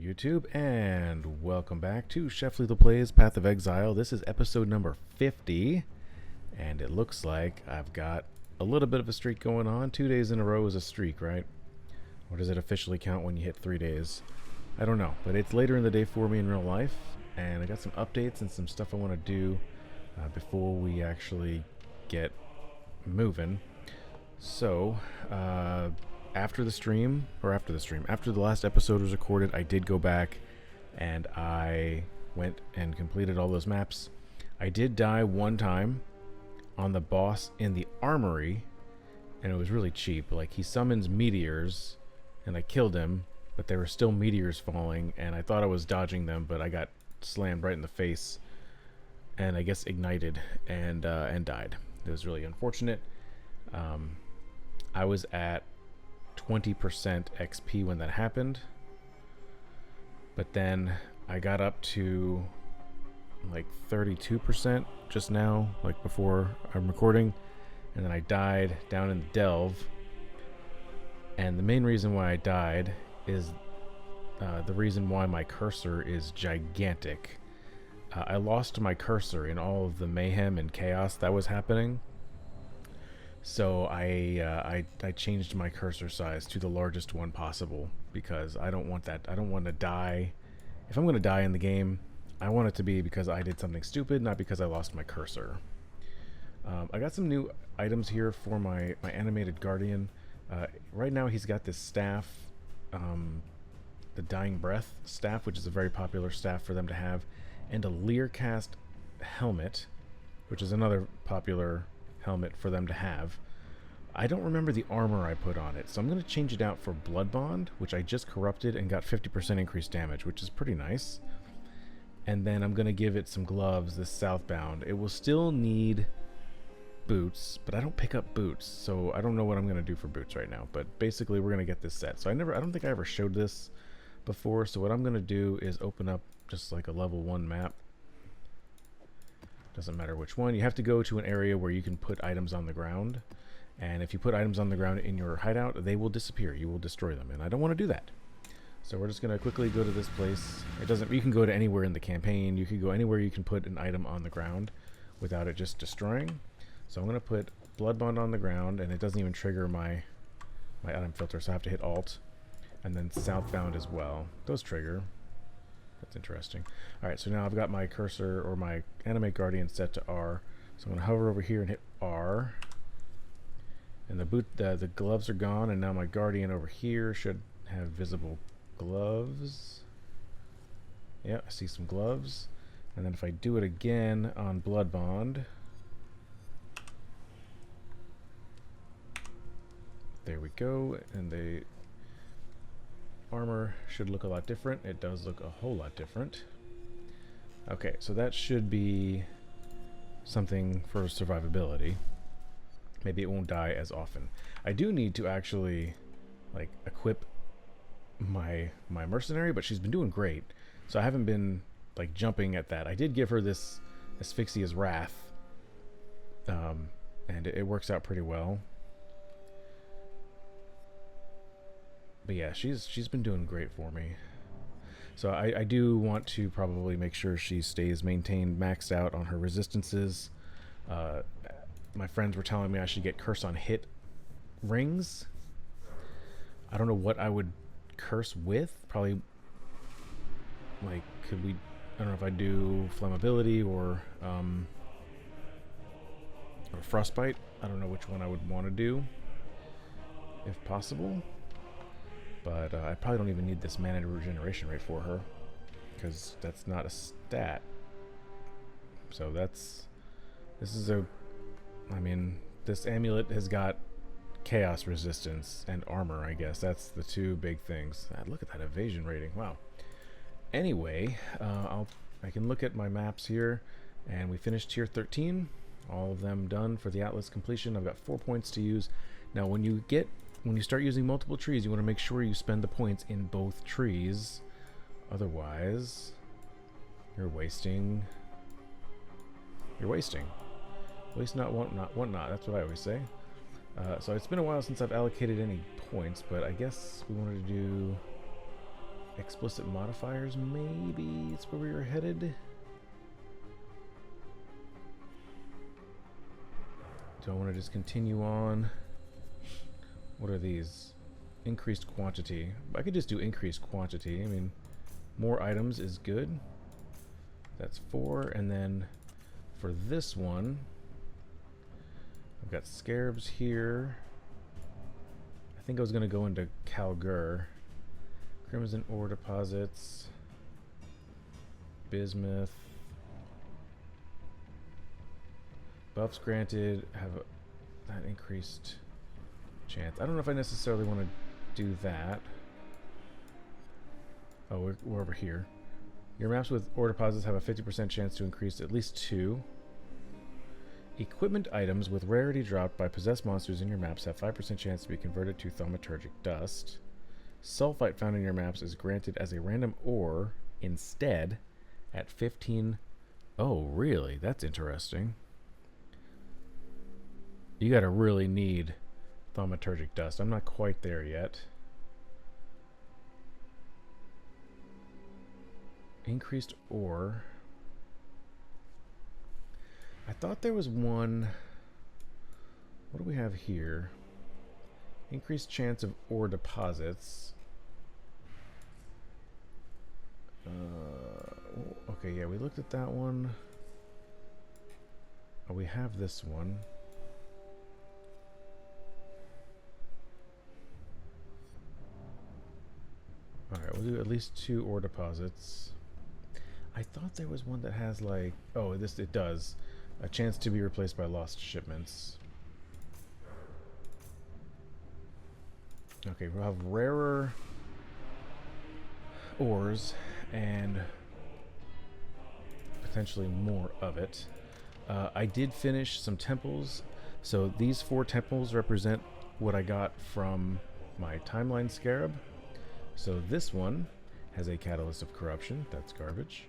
YouTube, and welcome back to Chef Lethal Plays Path of Exile. This is episode number 50, and it looks like I've got a little bit of a streak going on. 2 days in a row is a streak, right? Or does it officially count when you hit 3 days? I don't know, but it's later in the day for me in real life, and I got some updates and some stuff I want to do before we actually get moving. So, after the last episode was recorded, I did go back and I went and completed all those maps. I did die one time on the boss in the armory, and it was really cheap. Like, he summons meteors, and I killed him, but there were still meteors falling, and I thought I was dodging them, but I got slammed right in the face, and I guess ignited, and died. It was really unfortunate. I was at 20% XP when that happened, but then I got up to like 32% just now, like before I'm recording, and then I died down in the delve. And the main reason why I died is the reason why my cursor is gigantic. I lost my cursor in all of the mayhem and chaos that was happening. So I changed my cursor size to the largest one possible, because I don't want that. I don't want to die. If I'm going to die in the game, I want it to be because I did something stupid, not because I lost my cursor. I got some new items here for my animated guardian. Right now he's got this staff, the Dying Breath staff, which is a very popular staff for them to have, and a Learcast helmet, which is another popular helmet for them to have. I don't remember the armor I put on it, so I'm going to change it out for Blood Bond, which I just corrupted and got 50% increased damage, which is pretty nice. And then I'm going to give it some gloves, this Southbound. It will still need boots, but I don't pick up boots, so I don't know what I'm going to do for boots right now. But basically we're going to get this set. So I don't think I ever showed this before, so what I'm going to do is open up just like a level 1 map. Doesn't matter which one. You have to go to an area where you can put items on the ground, and if you put items on the ground in your hideout, they will disappear. You will destroy them, and I don't want to do that. So we're just going to quickly go to this place. You can go to anywhere in the campaign. You can go anywhere you can put an item on the ground without it just destroying. So I'm going to put Blood Bond on the ground, and it doesn't even trigger my item filter, so I have to hit Alt, and then Southbound as well. Those trigger. That's interesting. Alright, so now I've got my cursor, or my Animate Guardian, set to R. So I'm going to hover over here and hit R. And the gloves are gone, and now my Guardian over here should have visible gloves. Yeah, I see some gloves. And then if I do it again on Blood Bond, there we go, and the armor should look a lot different. It does look a whole lot different. Okay, so that should be something for survivability. Maybe it won't die as often. I do need to actually like equip my mercenary, but she's been doing great, so I haven't been like jumping at that. I did give her this Asphyxia's Wrath, and it works out pretty well. But yeah, she's been doing great for me. So I do want to probably make sure she stays maintained, maxed out on her resistances. My friends were telling me I should get Curse on Hit rings. I don't know what I would curse with. Probably, like, I don't know if I do Flammability or Frostbite. I don't know which one I would want to do, if possible. But I probably don't even need this mana regeneration rate for her, because that's not a stat. So this amulet has got chaos resistance and armor, I guess. That's the two big things. Look at that evasion rating. Wow. Anyway, I can look at my maps here, and we finished tier 13. All of them done for the Atlas completion. I've got 4 points to use. Now, when you start using multiple trees, you want to make sure you spend the points in both trees. Otherwise, you're wasting. Waste not, want not. That's what I always say. So it's been a while since I've allocated any points, but I guess we wanted to do Explicit modifiers, maybe it's where we were headed. Do I want to just continue on? What are these? Increased quantity. I could just do increased quantity. I mean, more items is good. That's 4. And then for this one, I've got scarabs here. I think I was going to go into Kalgur. Crimson ore deposits. Bismuth. Buffs granted have that increased chance. I don't know if I necessarily want to do that. Oh, we're over here. Your maps with ore deposits have a 50% chance to increase at least 2. Equipment items with rarity dropped by possessed monsters in your maps have 5% chance to be converted to thaumaturgic dust. Sulfite found in your maps is granted as a random ore instead at 15. Oh, really? That's interesting. You gotta really need thaumaturgic dust. I'm not quite there yet. Increased ore. I thought there was one. What do we have here? Increased chance of ore deposits. Okay, yeah, we looked at that one. Oh, we have this one. Alright, we'll do at least 2 ore deposits. I thought there was one that has like... Oh, it does. A chance to be replaced by lost shipments. Okay, we'll have rarer ores and potentially more of it. I did finish some temples. So these 4 temples represent what I got from my timeline scarab. So this one has a catalyst of corruption. That's garbage.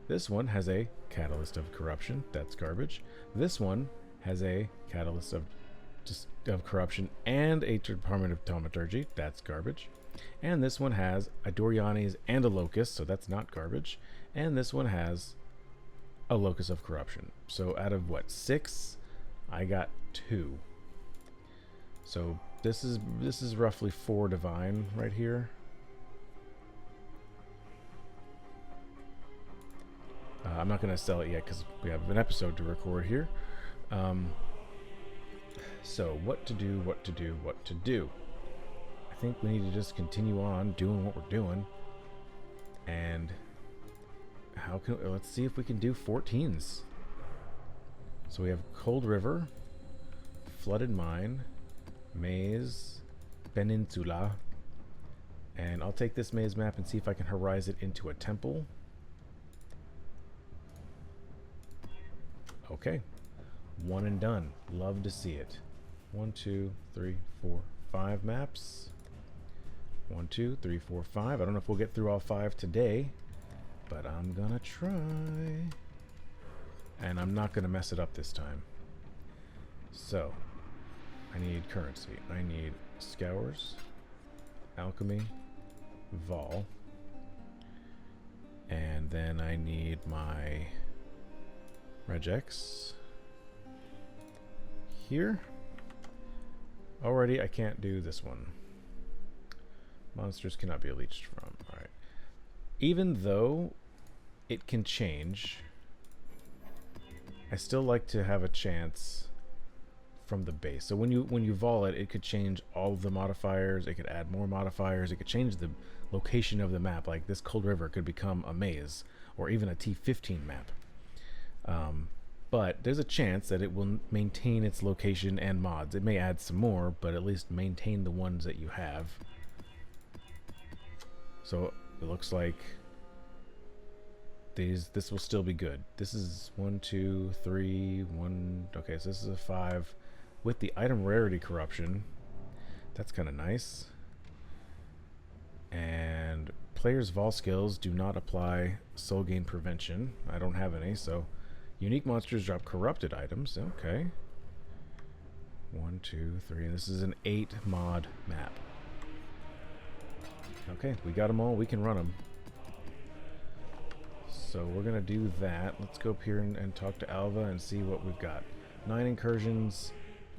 This one has a catalyst of corruption. That's garbage. This one has a catalyst of corruption and a department of thaumaturgy. That's garbage. And this one has a Doriani's and a locust, so that's not garbage. And this one has a locus of corruption. So out of what, 6, I got 2. So this is roughly 4 divine right here. I'm not going to sell it yet because we have an episode to record here. So what to do, what to do, what to do. I think we need to just continue on doing what we're doing. And let's see if we can do 14s. So we have Cold River, Flooded Mine, Maze, Peninsula. And I'll take this maze map and see if I can horizon it into a temple. Okay, 1 and done. Love to see it. 1, 2, 3, 4, 5 maps. 1, 2, 3, 4, 5. I don't know if we'll get through all 5 today, but I'm gonna try. And I'm not gonna mess it up this time. So, I need currency. I need Scours, Alchemy, Vol, and then I need my Regex here. Already I can't do this one. Monsters cannot be leached from. Alright. Even though it can change, I still like to have a chance from the base. So when you vol it, it could change all of the modifiers, it could add more modifiers, it could change the location of the map. Like this Cold River could become a maze or even a T15 map. But there's a chance that it will maintain its location and mods. It may add some more, but at least maintain the ones that you have. So it looks like this will still be good. This is 1, 2, 3, 1. Okay, so this is a 5 with the item rarity corruption. That's kind of nice. And players' vol skills do not apply soul gain prevention. I don't have any, so unique monsters drop corrupted items. Okay. 1, 2, 3. And this is an 8 mod map. Okay, we got them all. We can run them. So we're going to do that. Let's go up here and talk to Alva and see what we've got. 9 incursions,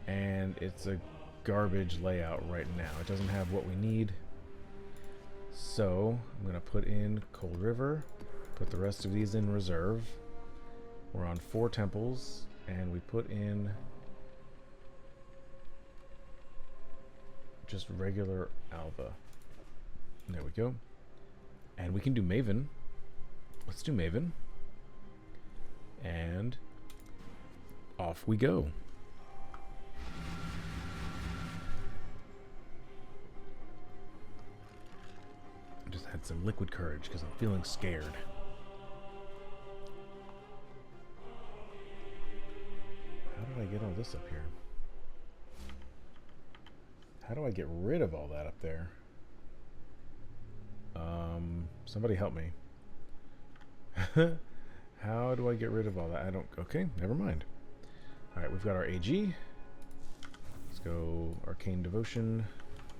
and it's a garbage layout right now. It doesn't have what we need. So I'm going to put in Cold River, put the rest of these in reserve. We're on 4 temples, and we put in just regular Alva. There we go. And we can do Maven. Let's do Maven. And off we go. Just had some liquid courage because I'm feeling scared. How did I get all this up here? How do I get rid of all that up there? Somebody help me. How do I get rid of all that? I don't... Okay, never mind. Alright, we've got our AG. Let's go Arcane Devotion,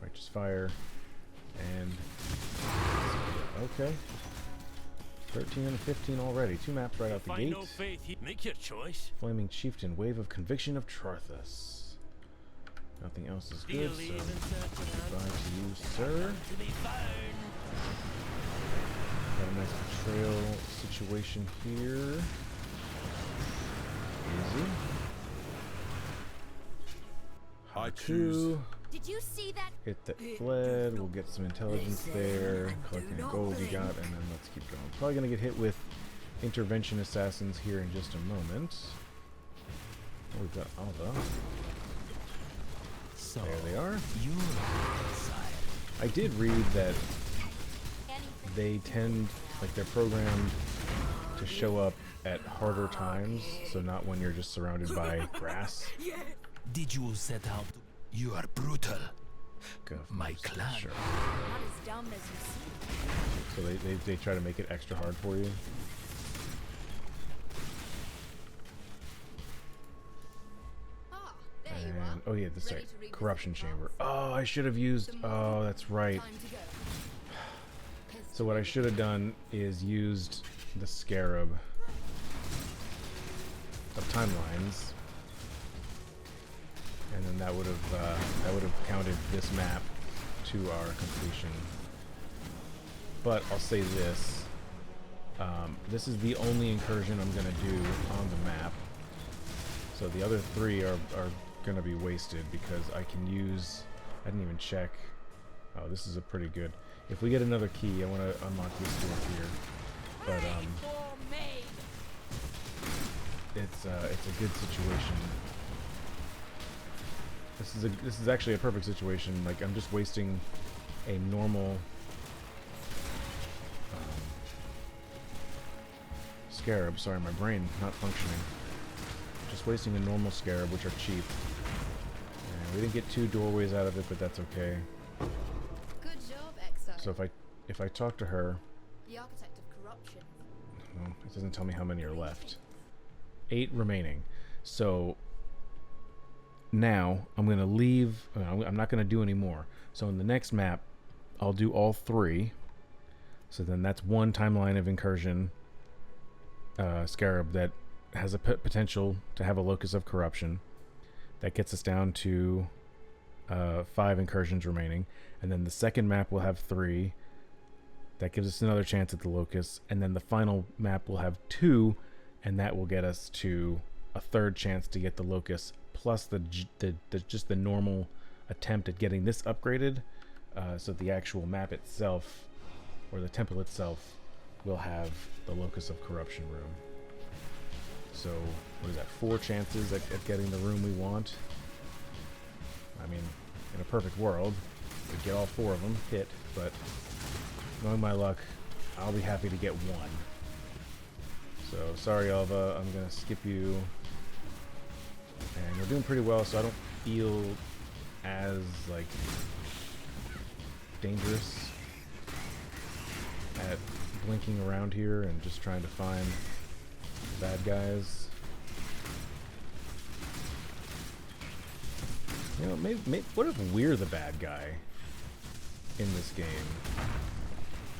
Righteous Fire, and... Okay. 13 and 15 already. 2 maps right out the gate. No faith, make your choice. Flaming Chieftain, Wave of Conviction of Charthus. Nothing else is good, so goodbye to you, sir. Got a nice betrayal situation here. Easy. I choose. Did you see that? Hit that fled. We'll get some intelligence there. Collecting the gold we got, and then let's keep going. Probably gonna get hit with intervention assassins here in just a moment. Oh, we've got Alva. So there they are. You're I did read that they tend, like, they're programmed to show up at harder times, so not when you're just surrounded by grass. Did you set out? You are brutal. My Governors, clan. sure. Not as dumb as you seem. So they try to make it extra hard for you. Ah, there you are. And oh yeah, this Ready right, to revisit corruption the chamber. past? Oh, I should have used. Oh, that's right. Time to go. So what I should have done is used the scarab of timelines, and then that would have counted this map to our completion. But I'll say this: this is the only incursion I'm gonna do on the map. So the other 3 are gonna be wasted because I can use. I didn't even check. Oh, this is a pretty good. If we get another key, I want to unlock this door here. But it's a good situation. This is actually a perfect situation. Like, I'm just wasting a normal scarab. Sorry, my brain not functioning. Just wasting a normal scarab, which are cheap. And we didn't get 2 doorways out of it, but that's okay. Good job, Exile. So if I talk to her, The architect of corruption. well, it doesn't tell me how many are left. 8 remaining. So now I'm gonna leave. I'm not gonna do any more. So in the next map, I'll do all 3. So then that's 1 timeline of incursion scarab that has a potential to have a locus of corruption. That gets us down to 5 incursions remaining, and then the second map will have 3. That gives us another chance at the locus, and then the final map will have 2, and that will get us to a 3rd chance to get the locus, plus the just the normal attempt at getting this upgraded. So the actual map itself, or the temple itself, will have the locus of corruption room. So what is that? 4 chances at getting the room we want. I mean, in a perfect world, we'd get all 4 of them hit, but knowing my luck, I'll be happy to get 1. So sorry, Alva, I'm gonna skip you. And we're doing pretty well, so I don't feel as like dangerous at blinking around here and just trying to find bad guys. You know, maybe what if we're the bad guy? in this game.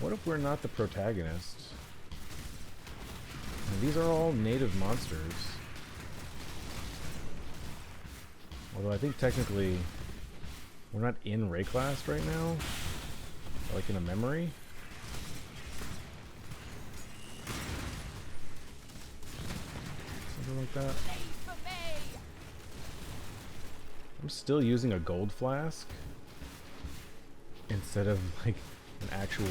What if we're not the protagonist? And these are all native monsters. Although I think technically we're not in Rayclast right now. Like in a memory. Something like that. I'm still using a gold flask instead of like an actual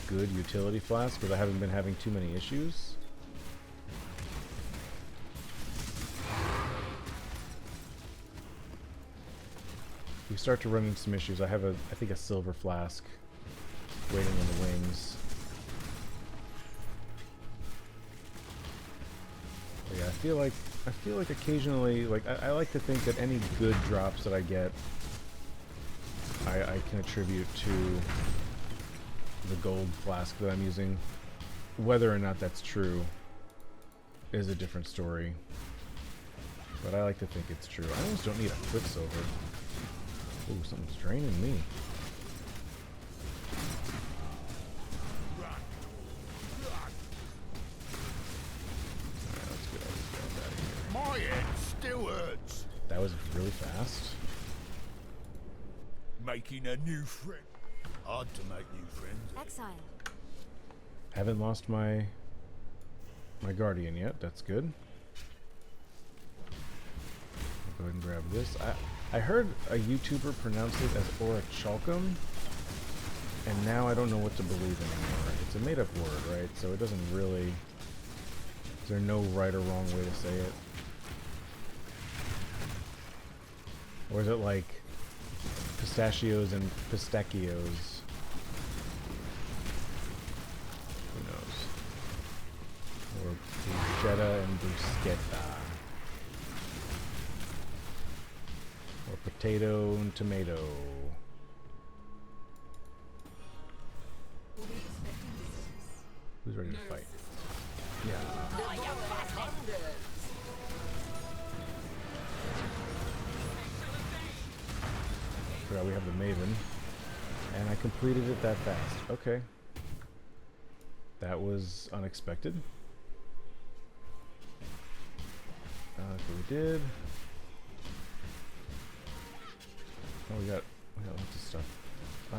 good utility flask because I haven't been having too many issues. We start to run into some issues. I have I think a silver flask waiting in the wings. But yeah, I feel like occasionally, like I like to think that any good drops that I get, I can attribute to the gold flask that I'm using. Whether or not that's true is a different story. But I like to think it's true. I almost don't need a Quicksilver. Ooh, something's draining me. Alright, let's get all these guys out of here. My head still hurts. That was really fast. Making a new friend. Hard to make new friends. Exile. Haven't lost my Guardian yet. That's good. I'll go ahead and grab this. I heard a YouTuber pronounce it as Orichalcum, and now I don't know what to believe anymore. It's a made-up word, right? So it doesn't really... Is there no right or wrong way to say it? Or is it like pistachios and pistachios? Who knows? Or bruschetta and bruschetta. Or potato and tomato. Who's ready to fight? Yeah. Forgot we have the Maven. And I completed it that fast. Okay. That was unexpected. That's what we did. Oh, we got lots of stuff.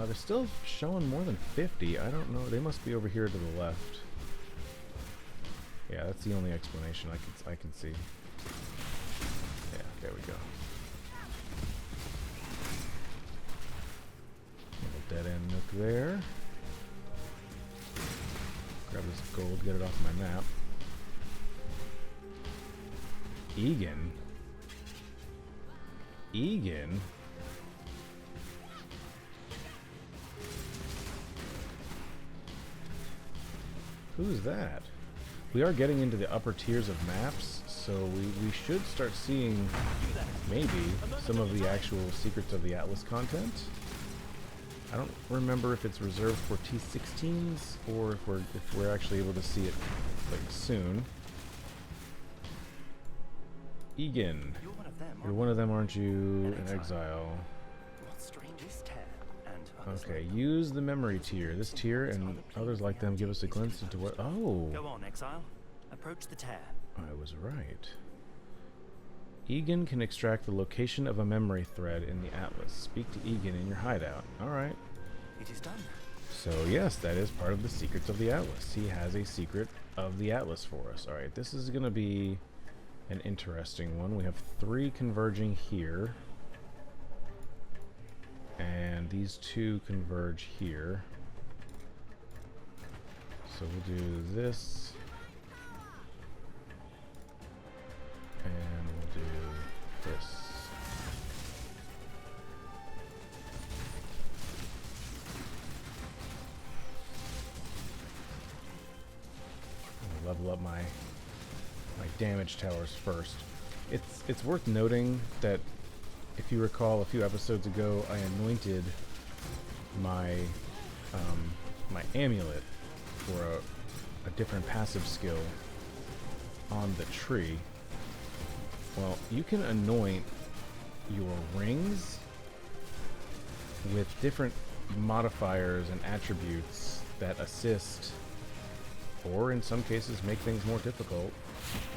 They're still showing more than 50. I don't know. They must be over here to the left. Yeah, that's the only explanation I can see. Yeah, there we go. Little dead end nook there. Grab this gold, get it off my map. Egan? Egan? Who's that? We are getting into the upper tiers of maps, so we should start seeing maybe some of the actual Secrets of the Atlas content. I don't remember if it's reserved for T16s or if we're actually able to see it like soon. Egan, you're one of them, aren't you? In exile. Okay, use the memory tier. This tier and others like them give us a glimpse into what... Oh! Go on, Exile. Approach the tear. I was right. Egan can extract the location of a memory thread in the Atlas. Speak to Egan in your hideout. Alright. It is done. So yes, that is part of the Secrets of the Atlas. He has a Secret of the Atlas for us. Alright, this is going to be an interesting one. We have 3 converging here. And these 2 converge here. So we'll do this. And we'll do this. I'll level up my damage towers first. It's worth noting that if you recall, a few episodes ago, I anointed my my amulet for a different passive skill on the tree. Well, you can anoint your rings with different modifiers and attributes that assist, or in some cases make things more difficult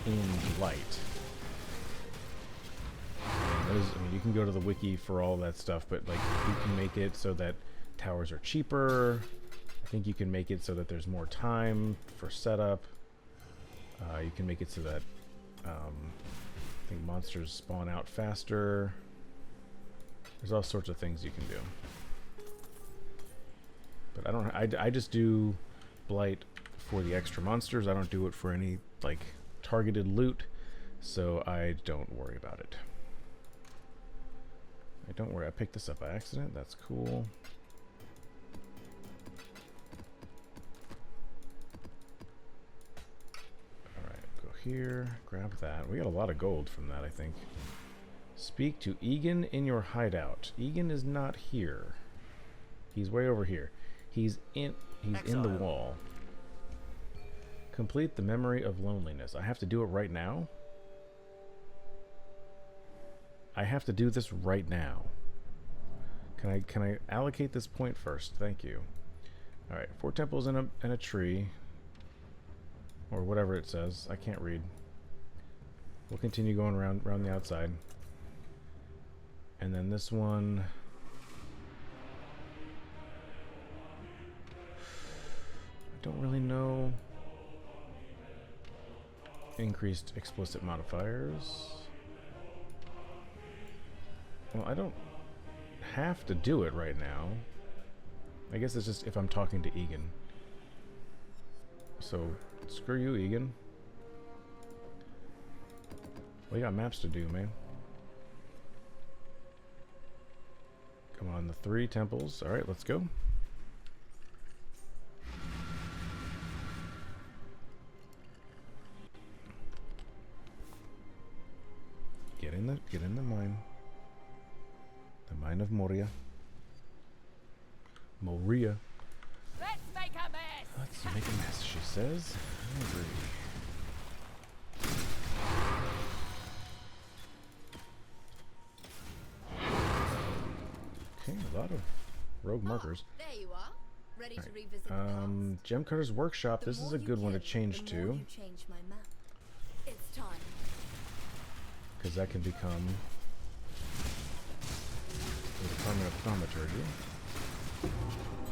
in Blight. And those, I mean, you can go to the wiki for all that stuff, but like you can make it so that towers are cheaper. I think you can make it so that there's more time for setup. You can make it so that I think monsters spawn out faster. There's all sorts of things you can do. But I don't. I just do Blight for the extra monsters. I don't do it for any like targeted loot, so I don't worry about it. Don't worry. I picked this up by accident. That's cool. All right, go here. Grab that. We got a lot of gold from that, I think. Speak to Egan in your hideout. Egan is not here. He's way over here. He's in the wall. Complete the memory of loneliness. I have to do it right now? I have to do this right now. Can I allocate this point first? Thank you. All right, 4 temples and a tree, or whatever it says. I can't read. We'll continue going around the outside. And then this one. I don't really know. Increased explicit modifiers. Well, I don't have to do it right now. I guess it's just if I'm talking to Egan. So, screw you, Egan. We got maps to do, man. Come on, the 3 temples. Alright, let's go. Get in the mine. The mine of Moria. Moria. Let's make a mess. Let's make a mess, she says. I agree. Okay, a lot of rogue markers. There you are. Ready to Right. revisit the past. Gemcutter's Workshop. The This is more a you good one to kill, change the more to, you change my map. It's time. because that can become the Department of Thaumaturgy.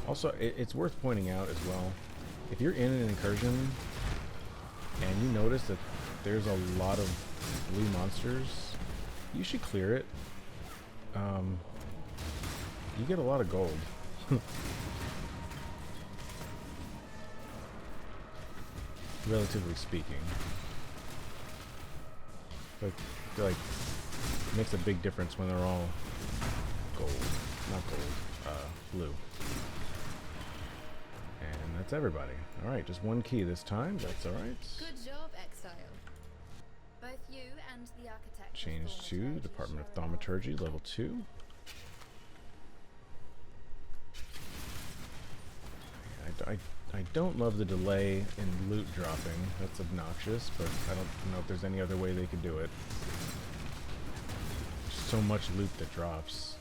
Also, it's worth pointing out as well, if you're in an incursion and you notice that there's a lot of blue monsters, you should clear it. You get a lot of gold. Relatively speaking. But I feel like it makes a big difference when they're all gold. Not gold, blue. And that's everybody. Alright, just 1 key this time. That's alright. Good job, Exile. Both you and the architect. Change to Department of Thaumaturgy, level 2. I don't love the delay in loot dropping. That's obnoxious, but I don't know if there's any other way they could do it. There's so much loot that drops.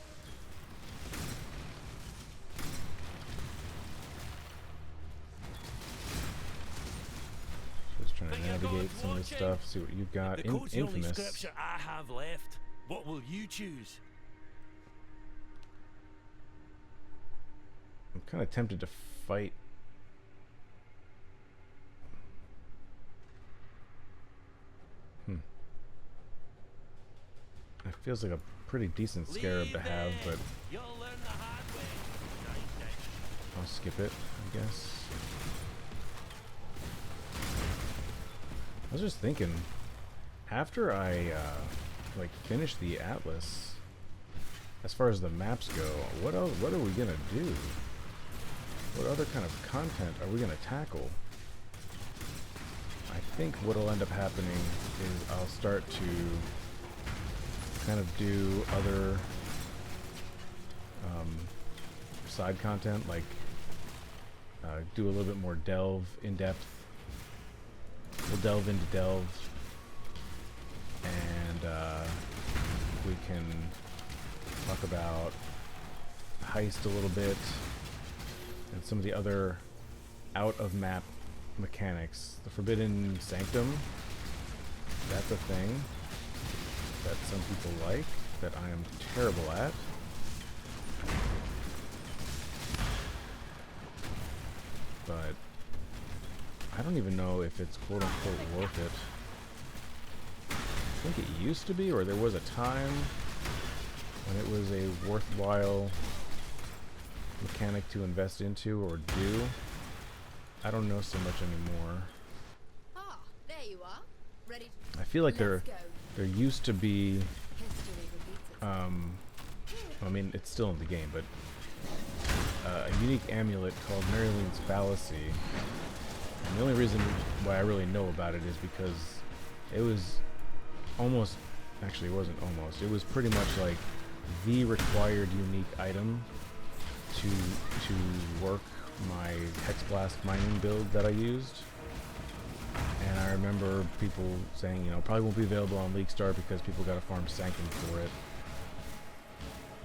Just trying to navigate some of this stuff, see what you've got. The code's the only Infamous. scripture I have left. What will you choose? I'm kind of tempted to fight. It feels like a pretty decent scarab to have, but You'll learn the hard way. I'll skip it, I guess. I was just thinking, after I like finish the atlas, as far as the maps go, what else? What are we gonna do? What other kind of content are we gonna tackle? I think what'll end up happening is I'll start to kind of do other side content, like do a little bit more in-depth. We'll delve into delve, and we can talk about heist a little bit, and some of the other out-of-map mechanics. The Forbidden Sanctum, that's a thing that some people like, that I am terrible at. But I don't even know if it's quote-unquote worth it. I think it used to be, or there was a time when it was a worthwhile mechanic to invest into or do. I don't know so much anymore. Ah, there you are. Ready to I feel like Let's go. there used to be, History repeats itself. I mean, it's still in the game, but a unique amulet called Marylene's Fallacy. And the only reason why I really know about it is because it was almost, actually it wasn't almost, it was pretty much like the required unique item to work my Hexblast mining build that I used. And I remember people saying, you know, probably won't be available on Leaguestar because people gotta farm Sanctum for it.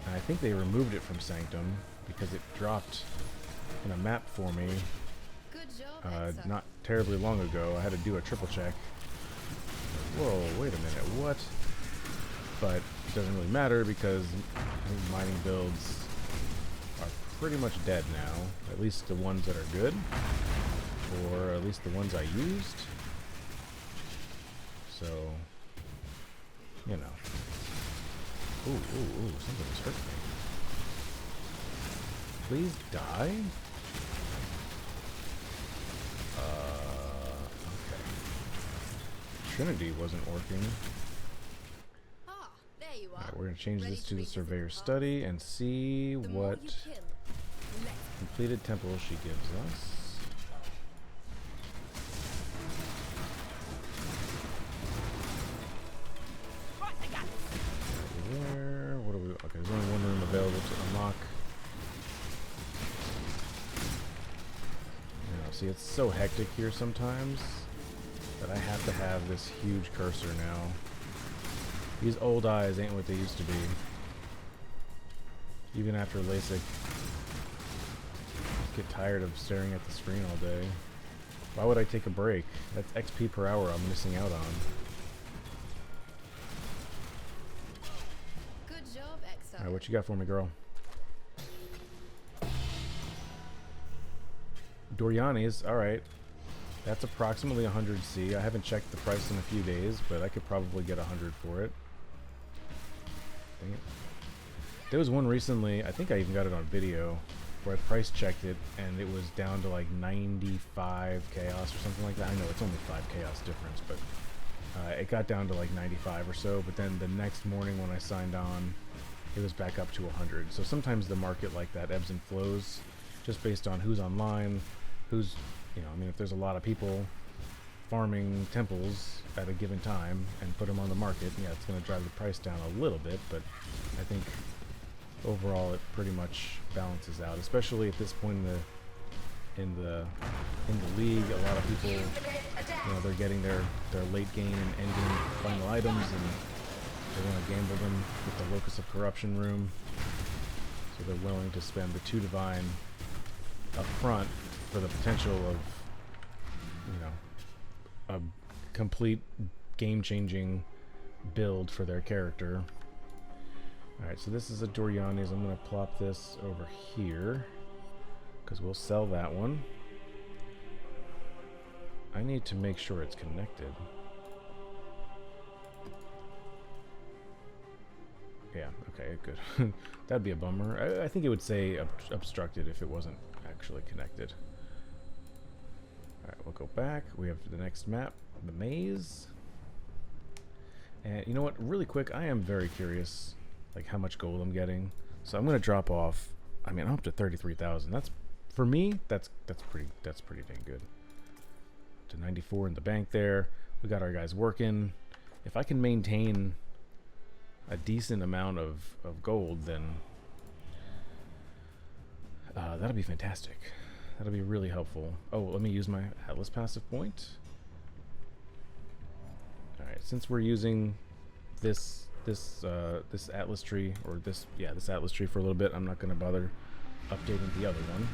And I think they removed it from Sanctum because it dropped in a map for me Good job, Exile. not terribly long ago. I had to do a triple check. Whoa, wait a minute, what? But it doesn't really matter because I think mining builds are pretty much dead now. At least the ones that are good, or at least the ones I used. So, you know. Ooh, ooh, ooh, something was hurting me. Please die? Okay. Trinity wasn't working. Ah, there you are. Alright, we're gonna change Ready this to to the revisit Surveyor the past? Study and see The more what you kill, less. completed temples she gives us. There. What do we? Okay, there's only one room available to unlock. You know, see, it's so hectic here sometimes that I have to have this huge cursor now. These old eyes ain't what they used to be. Even after LASIK, I get tired of staring at the screen all day. Why would I take a break? That's XP per hour I'm missing out on. Good job, Exile. Alright, what you got for me, girl? Doriani's, alright. That's approximately 100 C. I haven't checked the price in a few days, but I could probably get 100 for it. Dang it. There was one recently, I think I even got it on video, where I price checked it and it was down to like 95 chaos or something like that. I know it's only 5 chaos difference, but it got down to like 95 or so, but then the next morning when I signed on, it was back up to 100. So sometimes the market like that ebbs and flows just based on who's online, who's, you know, I mean, if there's a lot of people farming temples at a given time and put them on the market, yeah, it's going to drive the price down a little bit, but I think overall it pretty much balances out, especially at this point in the league. A lot of people, you know, they're getting their late game and end game final items, and they want to gamble them with the Locus of Corruption room, so they're willing to spend the 2 divine up front for the potential of, you know, a complete game-changing build for their character. Alright, so this is a Doriani's. I'm going to plop this over here because we'll sell that one. I need to make sure it's connected. Yeah, okay, good. That'd be a bummer. I think it would say obstructed if it wasn't actually connected. Alright, we'll go back. We have the next map, the maze. And you know what, really quick, I am very curious like how much gold I'm getting. So I'm gonna drop off, I mean, I'm up to 33,000. That's, for me, that's pretty dang good. To 94 in the bank there. We got our guys working. If I can maintain a decent amount of gold, then that'll be fantastic. That'll be really helpful. Oh, let me use my Atlas passive point. Alright, since we're using this Atlas tree, or this Atlas tree for a little bit, I'm not going to bother updating the other one.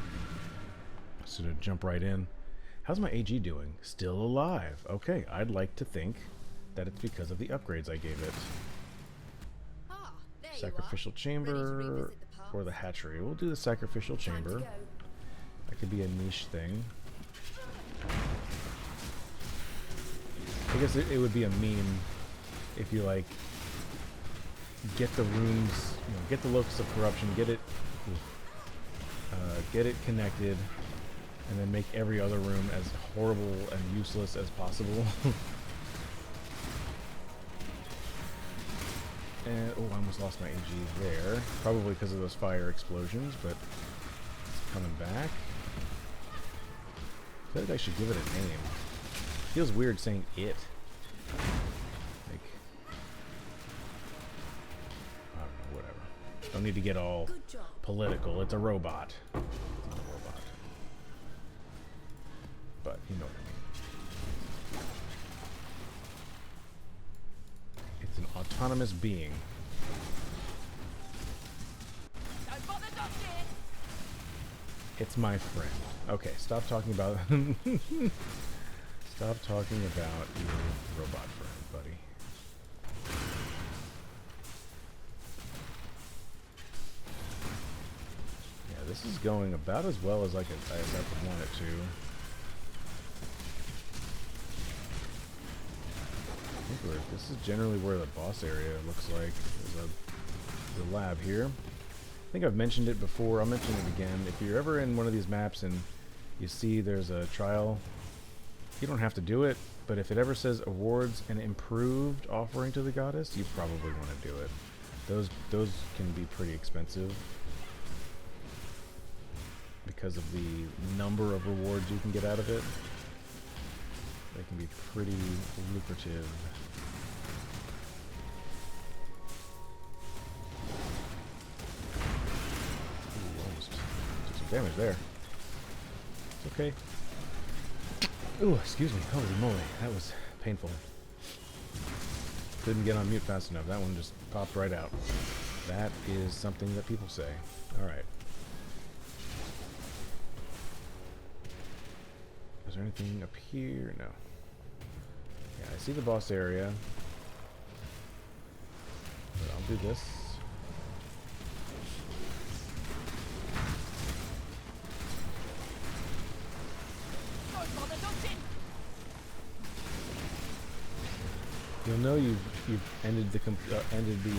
So to jump right in. How's my AG doing? Still alive. Okay, I'd like to think that it's because of the upgrades I gave it. Ah, there you are. Sacrificial Ready to chamber revisit the past? or the hatchery. We'll do the sacrificial Time to chamber. go. That could be a niche thing. I guess it would be a meme if you like get the rooms, you know, get the locus of corruption, get it connected, and then make every other room as horrible and useless as possible. And oh, I almost lost my AG there, probably because of those fire explosions, but it's coming back. I feel like I should give it a name. Feels weird saying it. Like, I don't know, whatever. Don't need to get all Good job. political. It's a robot. It's not a robot. But you know what I mean. It's an autonomous being. Don't bother dodging. It's my friend. Okay, stop talking about stop talking about your robot friend, buddy. Yeah, this is going about as well as I could want it to. This is generally where the boss area looks like. There's a lab here. I think I've mentioned it before. I'll mention it again. If you're ever in one of these maps and you see there's a trial, you don't have to do it, but if it ever says awards an improved offering to the goddess, you probably want to do it. Those can be pretty expensive because of the number of rewards you can get out of it. They can be pretty lucrative. Ooh, almost took some damage there. It's okay. Ooh, excuse me. Holy moly, that was painful. Couldn't get on mute fast enough. That one just popped right out. That is something that people say. Alright. Is there anything up here? No. Yeah, I see the boss area. But I'll do this. Don't bother dodging. You'll know you've ended the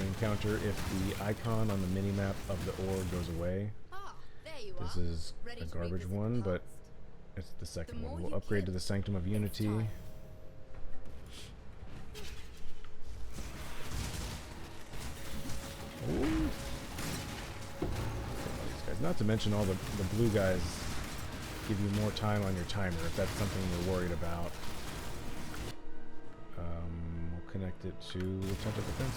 encounter if the icon on the minimap of the ore goes away. Ah, there you are. This is Ready a to garbage revisit the one, but past? it's the second The one. more We'll you upgrade to kill, the Sanctum of it's Unity. time. Ooh. These guys. Not to mention all the blue guys give you more time on your timer if that's something you're worried about. We'll connect it to the Tent of Defense.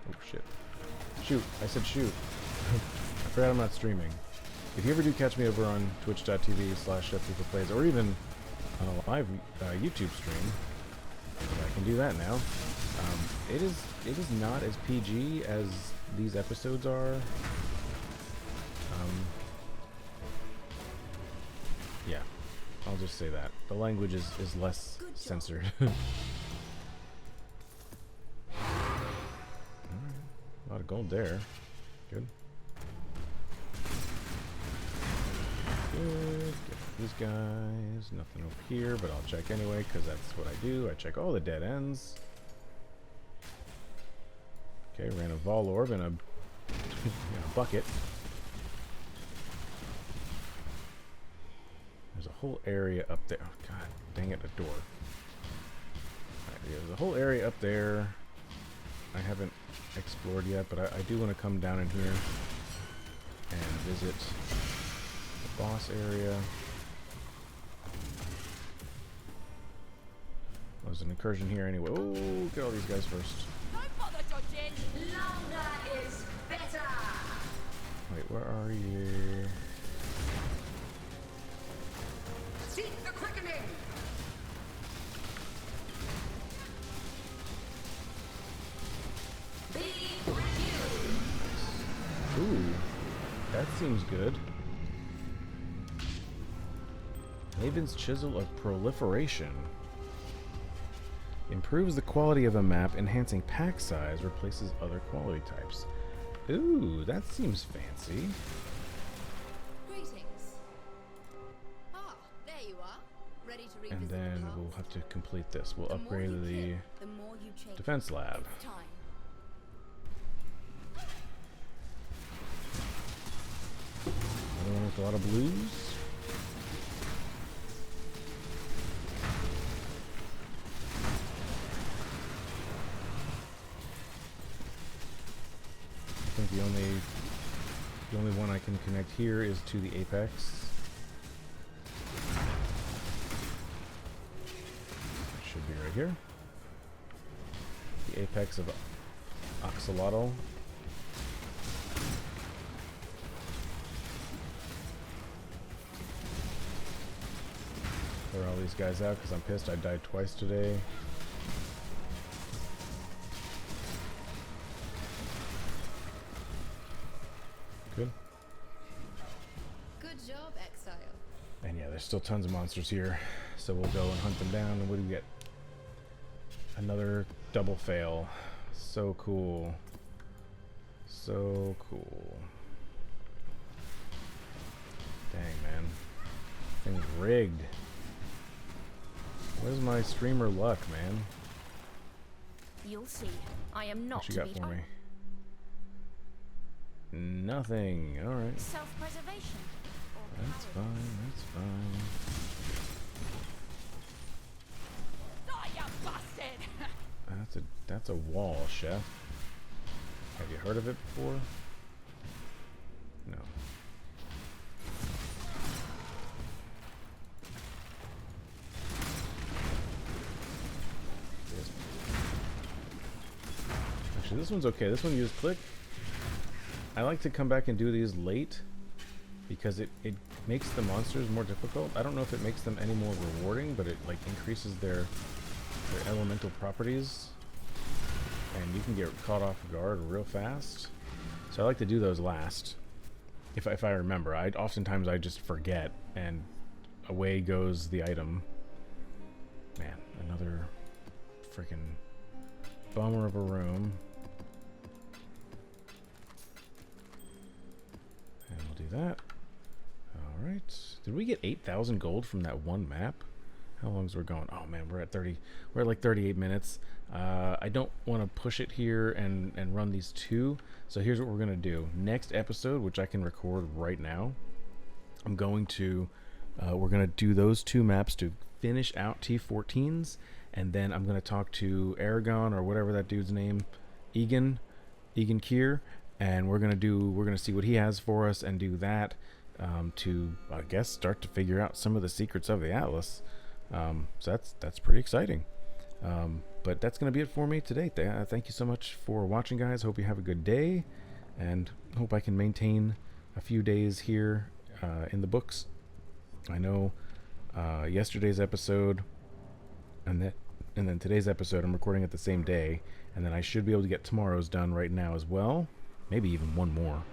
Oh shit. Shoot, I said shoot. I forgot I'm not streaming. If you ever do catch me over on twitch.tv/chefpeopleplays or even on a live YouTube stream, I can do that now. It is not as PG as these episodes are. Yeah, I'll just say that. The language is less censored. Alright, a lot of gold there. Good. Good. Get these guys. Nothing over here, but I'll check anyway, because that's what I do. I check all the dead ends. Okay, ran a Vol Orb in a, in a bucket. There's a whole area up there. Oh, god dang it, a door. Alright, yeah, there's a whole area up there I haven't explored yet, but I do want to come down in here and visit the boss area. Well, there's an incursion here anyway. Oh, get all these guys first. Don't bother dodging. Longer is better. Wait, where are you? Seek the quickening. Be reviewed. Ooh, seems good. Haven's Chisel of Proliferation. Improves the quality of a map, enhancing pack size, replaces other quality types. Ooh, that seems fancy. Greetings. Ah, there you are. Ready to revisit And then the past? we'll have to complete this. We'll The more upgrade you the kill, the more you change. defense lab. It's time. Another one with a lot of blues. I think the only one I can connect here is to the apex. It should be right here. The apex of Axolotl. Clear all these guys out because I'm pissed I died twice today. Good. Good job, Exile. And yeah, there's still tons of monsters here. So we'll go and hunt them down. And what do we get? Another double fail. So cool. So cool. Dang, man. Thing's rigged. Where's my streamer luck, man? You'll see. I am not What you to got be for me? Nothing. Alright. Self-preservation. Or That's cowardice. fine. That's fine. Oh, you bastard! That's a wall, chef. Have you heard of it before? No. Actually, this one's okay. This one you just click. I like to come back and do these late because it makes the monsters more difficult. I don't know if it makes them any more rewarding, but it like increases their elemental properties, and you can get caught off guard real fast. So I like to do those last, if I remember. Oftentimes I just forget, and away goes the item. Man, another freaking bummer of a room. And we'll do that. Alright. Did we get 8,000 gold from that one map? How long's we're going? Oh man, we're at 30. We're at like 38 minutes. I don't want to push it here and run these two. So here's what we're gonna do. Next episode, which I can record right now, I'm going to we're gonna do those two maps to finish out T14s, and then I'm gonna talk to Aragon or whatever that dude's name, Egan Kier, and we're gonna see what he has for us and do that to, I guess, start to figure out some of the secrets of the Atlas. So that's pretty exciting. But that's going to be it for me today. Thank you so much for watching, guys. Hope you have a good day, and hope I can maintain a few days here in the books. I know yesterday's episode and then today's episode I'm recording at the same day, and then I should be able to get tomorrow's done right now as well, maybe even one more.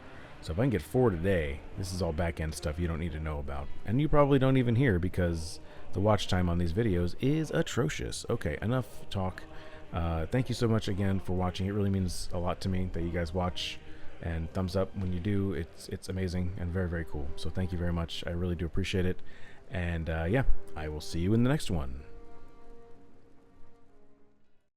So if I can get 4 today, this is all back-end stuff you don't need to know about, and you probably don't even hear because the watch time on these videos is atrocious. Okay, enough talk. Thank you so much again for watching. It really means a lot to me that you guys watch, and thumbs up when you do. It's amazing and very, very cool. So thank you very much. I really do appreciate it. And yeah, I will see you in the next one.